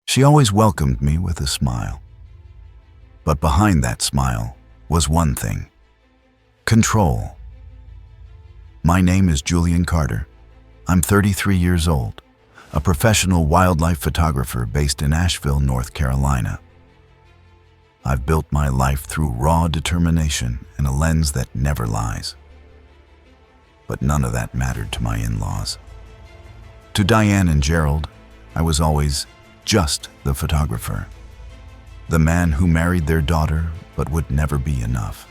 She always welcomed me with a smile. But behind that smile was one thing: control. My name is Julian Carter. I'm 33 years old, a professional wildlife photographer based in Asheville, North Carolina. I've built my life through raw determination and a lens that never lies. But none of that mattered to my in-laws. To Diane and Gerald, I was always just the photographer. The man who married their daughter but would never be enough.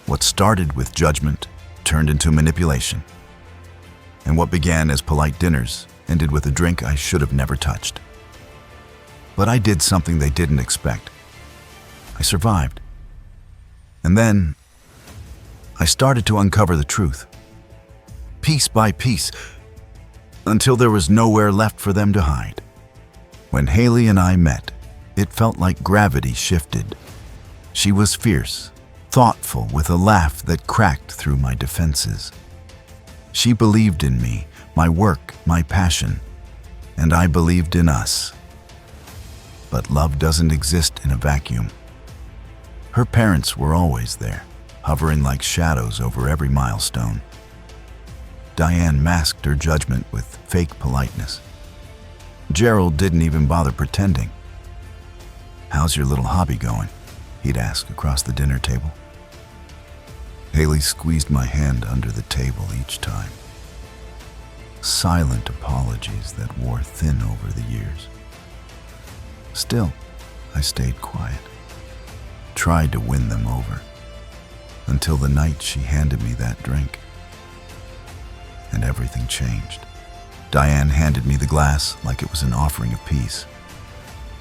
What started with judgment turned into manipulation. And what began as polite dinners ended with a drink I should have never touched. But I did something they didn't expect. I survived. And then I started to uncover the truth, piece by piece, until there was nowhere left for them to hide. When Haley and I met, it felt like gravity shifted. She was fierce, thoughtful, with a laugh that cracked through my defenses. She believed in me, my work, my passion, and I believed in us. But love doesn't exist in a vacuum. Her parents were always there, hovering like shadows over every milestone. Diane masked her judgment with fake politeness. Gerald didn't even bother pretending. "How's your little hobby going?" he'd ask across the dinner table. Haley squeezed my hand under the table each time. Silent apologies that wore thin over the years. Still, I stayed quiet, tried to win them over, until the night she handed me that drink. And everything changed. Diane handed me the glass like it was an offering of peace.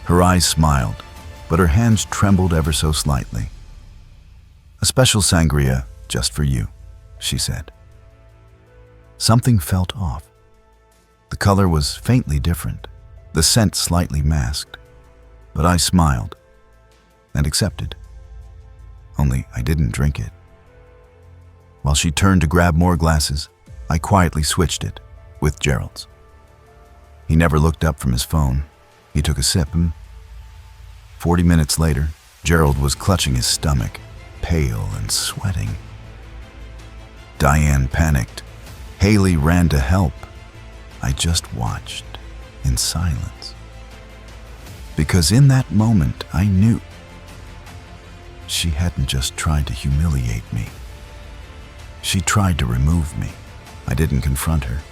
Her eyes smiled, but her hands trembled ever so slightly. "A special sangria just for you," she said. Something felt off. The color was faintly different, the scent slightly masked, but I smiled and accepted. Only I didn't drink it. While she turned to grab more glasses, I quietly switched it with Gerald's. He never looked up from his phone. He took a sip and 40 minutes later, Gerald was clutching his stomach, pale and sweating. Diane panicked. Haley ran to help. I just watched in silence. Because in that moment, I knew she hadn't just tried to humiliate me. She tried to remove me. I didn't confront her.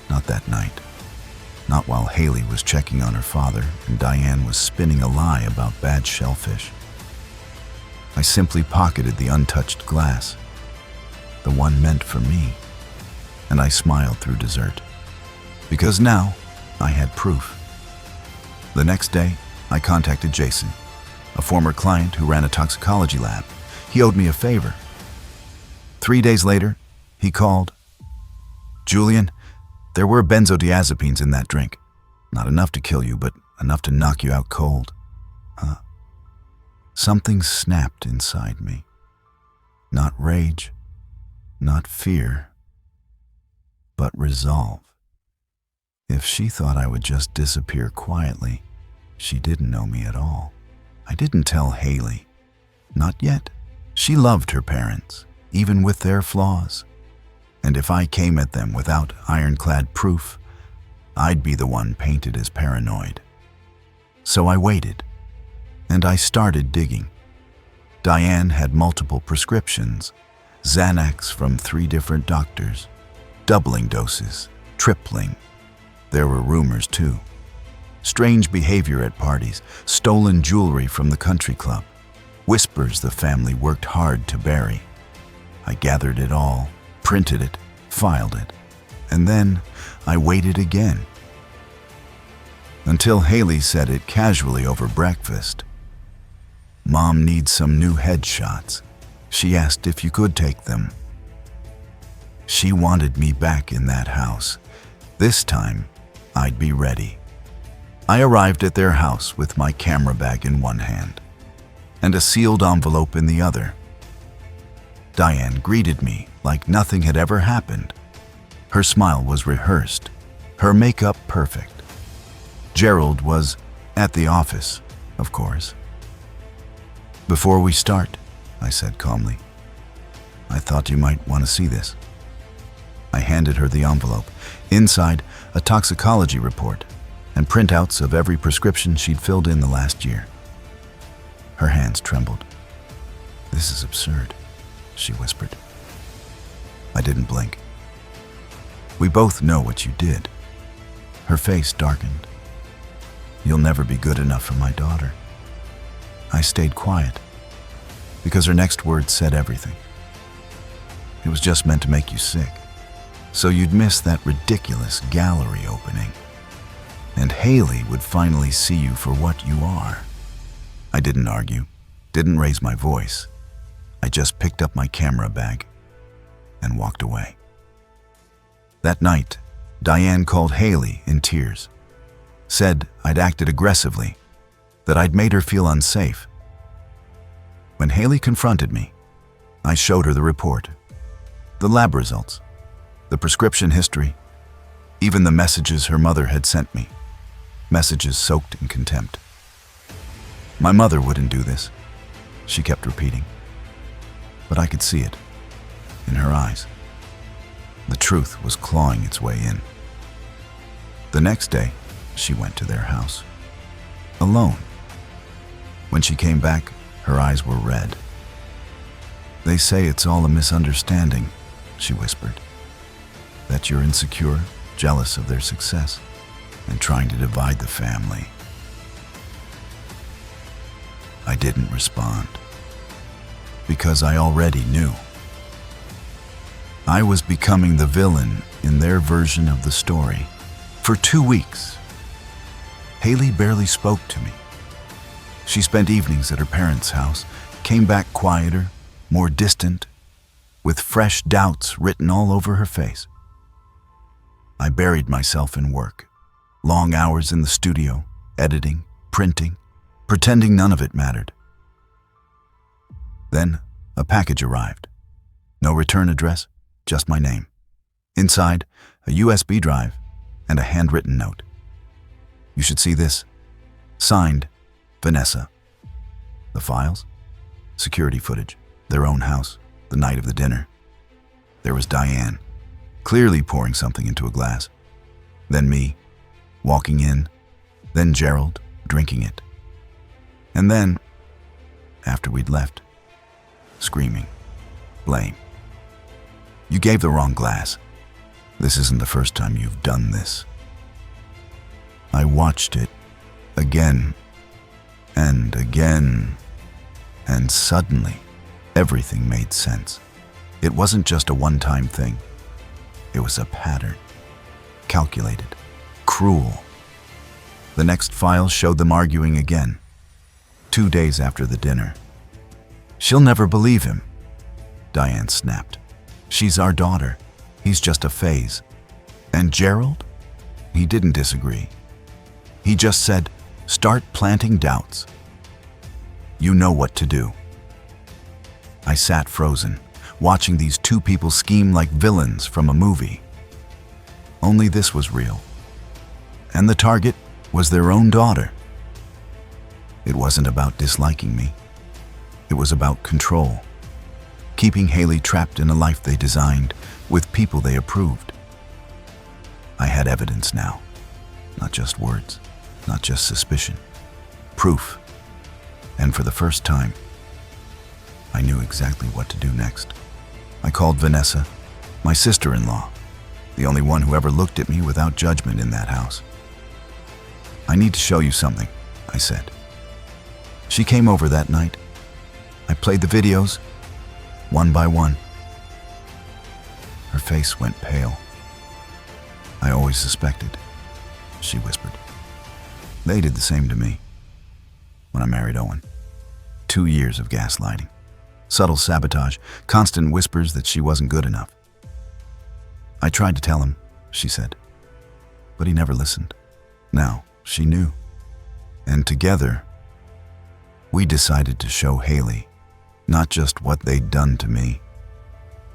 Not that night. Not while Haley was checking on her father and Diane was spinning a lie about bad shellfish. I simply pocketed the untouched glass, the one meant for me, and I smiled through dessert. Because now, I had proof. The next day, I contacted Jason, a former client who ran a toxicology lab. He owed me a favor. 3 days later, he called. "Julian, there were benzodiazepines in that drink. Not enough to kill you, but enough to knock you out cold." Something snapped inside me. Not rage, not fear, but resolve. If she thought I would just disappear quietly, she didn't know me at all. I didn't tell Haley. Not yet. She loved her parents, even with their flaws. And if I came at them without ironclad proof, I'd be the one painted as paranoid. So I waited, and I started digging. Diane had multiple prescriptions, Xanax from 3 different doctors, doubling doses, tripling. There were rumors too. Strange behavior at parties, stolen jewelry from the country club, whispers the family worked hard to bury. I gathered it all, printed it, filed it, and then I waited again. Until Haley said it casually over breakfast. "Mom needs some new headshots. She asked if you could take them." She wanted me back in that house. This time, I'd be ready. I arrived at their house with my camera bag in one hand and a sealed envelope in the other. Diane greeted me like nothing had ever happened. Her smile was rehearsed, her makeup perfect. Gerald was at the office, of course. "Before we start," I said calmly, "I thought you might want to see this." I handed her the envelope. Inside, a toxicology report and printouts of every prescription she'd filled in the last year. Her hands trembled. "This is absurd," she whispered. I didn't blink. "We both know what you did." Her face darkened. "You'll never be good enough for my daughter." I stayed quiet, because her next words said everything. "It was just meant to make you sick, so you'd miss that ridiculous gallery opening, and Haley would finally see you for what you are." I didn't argue, didn't raise my voice. I just picked up my camera bag and walked away. That night, Diane called Haley in tears, said I'd acted aggressively, that I'd made her feel unsafe. When Haley confronted me, I showed her the report, the lab results, the prescription history, even the messages her mother had sent me, messages soaked in contempt. "My mother wouldn't do this," she kept repeating. But I could see it in her eyes. The truth was clawing its way in. The next day, she went to their house, alone. When she came back, her eyes were red. "They say it's all a misunderstanding," she whispered. "That you're insecure, jealous of their success, and trying to divide the family." I didn't respond, because I already knew. I was becoming the villain in their version of the story. For 2 weeks, Haley barely spoke to me. She spent evenings at her parents' house, came back quieter, more distant, with fresh doubts written all over her face. I buried myself in work, long hours in the studio, editing, printing, pretending none of it mattered. Then a package arrived. No return address, just my name. Inside, a USB drive and a handwritten note. "You should see this. Signed, Vanessa." The files? Security footage, their own house, the night of the dinner. There was Diane, clearly pouring something into a glass. Then me, walking in. Then Gerald, drinking it. And then, after we'd left, screaming, blame. "You gave the wrong glass. This isn't the first time you've done this." I watched it again and again, and suddenly everything made sense. It wasn't just a one-time thing. It was a pattern, calculated, cruel. The next file showed them arguing again, 2 days after the dinner. "She'll never believe him," Diane snapped. "She's our daughter. He's just a phase." And Gerald? He didn't disagree. He just said, "Start planting doubts. You know what to do." I sat frozen, watching these two people scheme like villains from a movie. Only this was real. And the target was their own daughter. It wasn't about disliking me. It was about control. Keeping Haley trapped in a life they designed, with people they approved. I had evidence now. Not just words, not just suspicion. Proof. And for the first time, I knew exactly what to do next. I called Vanessa, my sister-in-law, the only one who ever looked at me without judgment in that house. "I need to show you something," I said. She came over that night. I played the videos, one by one. Her face went pale. "I always suspected," she whispered. "They did the same to me when I married Owen. 2 years of gaslighting, subtle sabotage, constant whispers that she wasn't good enough. I tried to tell him," she said, "but he never listened. Now she knew. And together, we decided to show Haley not just what they'd done to me,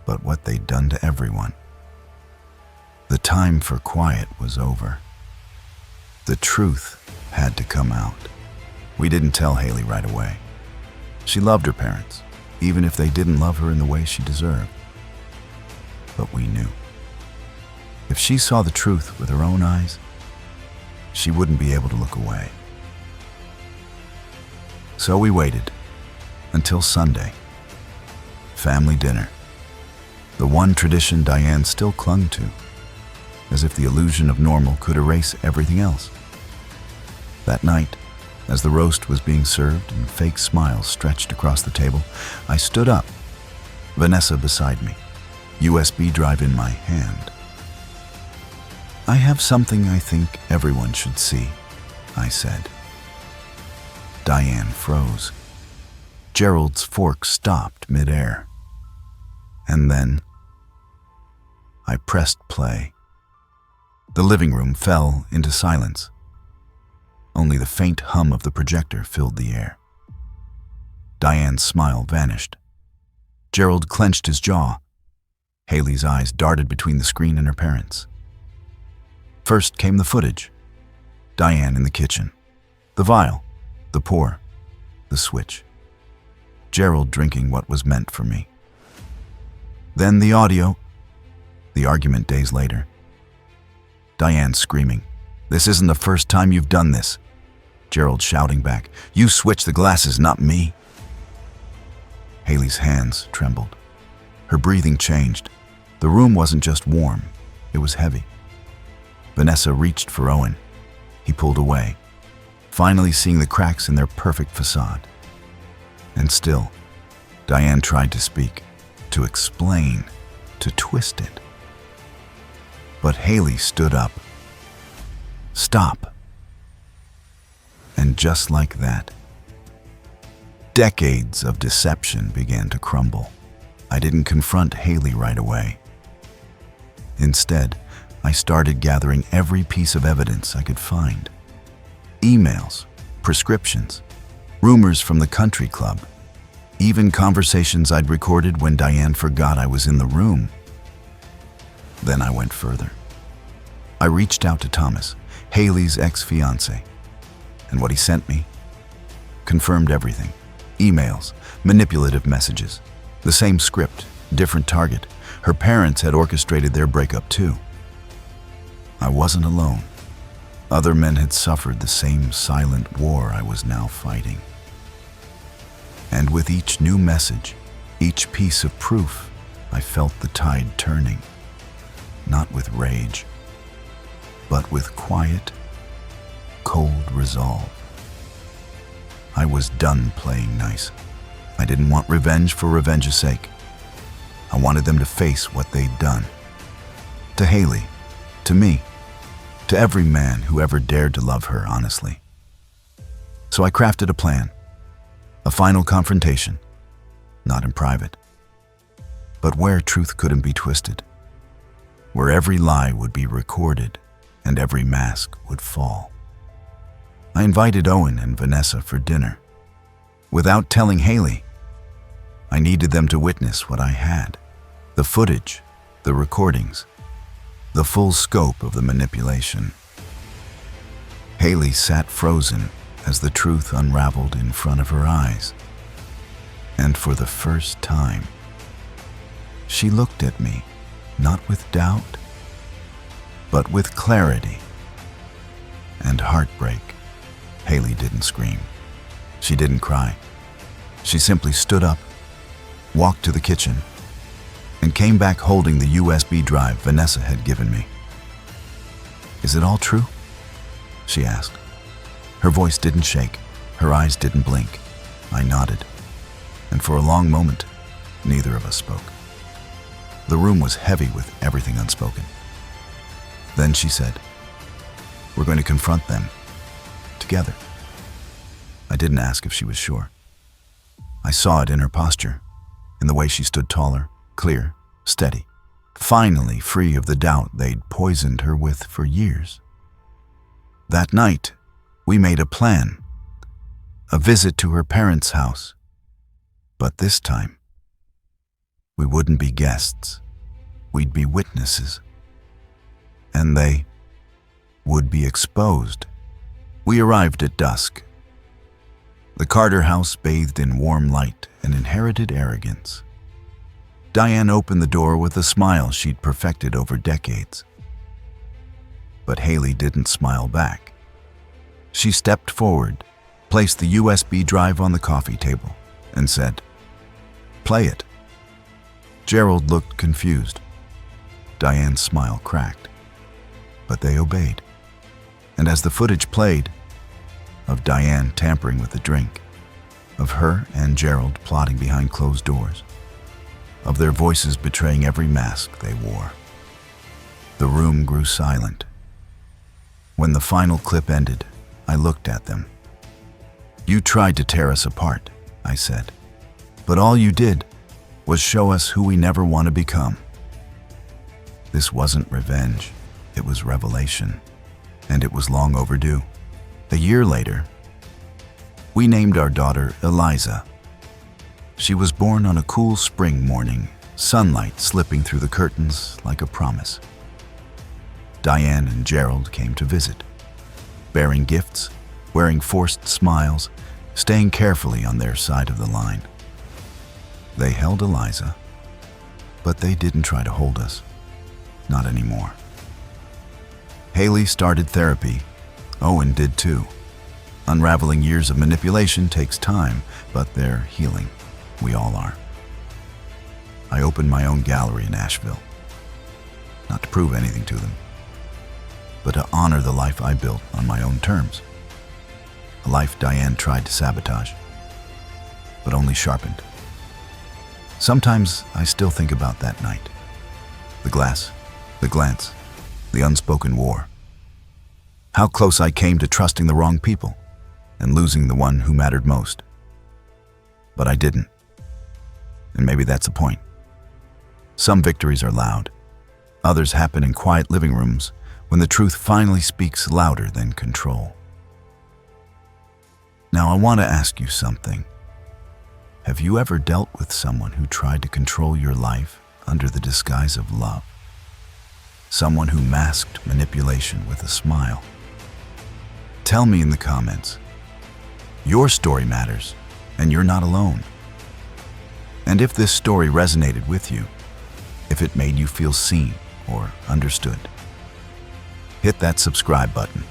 but what they'd done to everyone. The time for quiet was over. The truth had to come out. We didn't tell Haley right away. She loved her parents, even if they didn't love her in the way she deserved. But we knew. If she saw the truth with her own eyes, she wouldn't be able to look away. So we waited until Sunday. Family dinner. The one tradition Diane still clung to, as if the illusion of normal could erase everything else. That night, as the roast was being served and fake smiles stretched across the table, I stood up, Vanessa beside me, USB drive in my hand. "I have something I think everyone should see," I said. Diane froze. Gerald's fork stopped midair. And then I pressed play. The living room fell into silence. Only the faint hum of the projector filled the air. Diane's smile vanished. Gerald clenched his jaw. Haley's eyes darted between the screen and her parents. First came the footage. Diane in the kitchen. The vial, the pour, the switch. Gerald drinking what was meant for me. Then the audio, the argument days later. Diane screaming, "This isn't the first time you've done this." Gerald shouting back, "You switched the glasses, not me." Haley's hands trembled. Her breathing changed. The room wasn't just warm, it was heavy. Vanessa reached for Owen. He pulled away, finally seeing the cracks in their perfect facade. And still, Diane tried to speak, to explain, to twist it. But Haley stood up. "Stop." And just like that, decades of deception began to crumble. I didn't confront Haley right away. Instead, I started gathering every piece of evidence I could find. Emails, prescriptions, rumors from the country club, even conversations I'd recorded when Diane forgot I was in the room. Then I went further. I reached out to Thomas, Haley's ex-fiancé, and what he sent me confirmed everything. Emails, manipulative messages, the same script, different target. Her parents had orchestrated their breakup too. I wasn't alone. Other men had suffered the same silent war I was now fighting. And with each new message, each piece of proof, I felt the tide turning. Not with rage, but with quiet, cold resolve. I was done playing nice. I didn't want revenge for revenge's sake. I wanted them to face what they'd done. To Haley, to me, to every man who ever dared to love her honestly. So I crafted a plan, a final confrontation, not in private, but where truth couldn't be twisted, where every lie would be recorded and every mask would fall. I invited Owen and Vanessa for dinner. Without telling Haley, I needed them to witness what I had, the footage, the recordings, the full scope of the manipulation. Haley sat frozen as the truth unraveled in front of her eyes. And for the first time, she looked at me, not with doubt, but with clarity and heartbreak. Haley didn't scream. She didn't cry. She simply stood up, walked to the kitchen, and came back holding the USB drive Vanessa had given me. "Is it all true?" she asked. Her voice didn't shake, her eyes didn't blink. I nodded, and for a long moment, neither of us spoke. The room was heavy with everything unspoken. Then she said, "We're going to confront them, together." I didn't ask if she was sure. I saw it in her posture, in the way she stood taller, clear, steady, finally free of the doubt they'd poisoned her with for years. That night, we made a plan, a visit to her parents' house. But this time, we wouldn't be guests, we'd be witnesses. And they would be exposed We arrived at dusk. The Carter house bathed in warm light and inherited arrogance. Diane opened the door with a smile she'd perfected over decades. But Haley didn't smile back. She stepped forward, placed the USB drive on the coffee table, and said, "Play it." Gerald looked confused. Diane's smile cracked, but they obeyed. And as the footage played, of Diane tampering with the drink, of her and Gerald plotting behind closed doors, of their voices betraying every mask they wore, the room grew silent. When the final clip ended, I looked at them. "You tried to tear us apart," I said, "but all you did was show us who we never want to become." This wasn't revenge, it was revelation, and it was long overdue. A year later, we named our daughter Eliza. She was born on a cool spring morning, sunlight slipping through the curtains like a promise. Diane and Gerald came to visit, bearing gifts, wearing forced smiles, staying carefully on their side of the line. They held Eliza, but they didn't try to hold us. Not anymore. Haley started therapy. Owen did too. Unraveling years of manipulation takes time, but they're healing. We all are. I opened my own gallery in Asheville. Not to prove anything to them, but to honor the life I built on my own terms. A life Diane tried to sabotage, but only sharpened. Sometimes I still think about that night. The glass, the glance, the unspoken war. How close I came to trusting the wrong people and losing the one who mattered most. But I didn't. And maybe that's the point. Some victories are loud. Others happen in quiet living rooms when the truth finally speaks louder than control. Now I want to ask you something. Have you ever dealt with someone who tried to control your life under the disguise of love? Someone who masked manipulation with a smile? Tell me in the comments. Your story matters, and you're not alone. And if this story resonated with you, if it made you feel seen or understood, hit that subscribe button.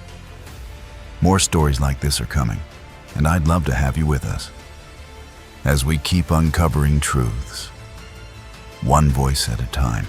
More stories like this are coming, and I'd love to have you with us as we keep uncovering truths, one voice at a time.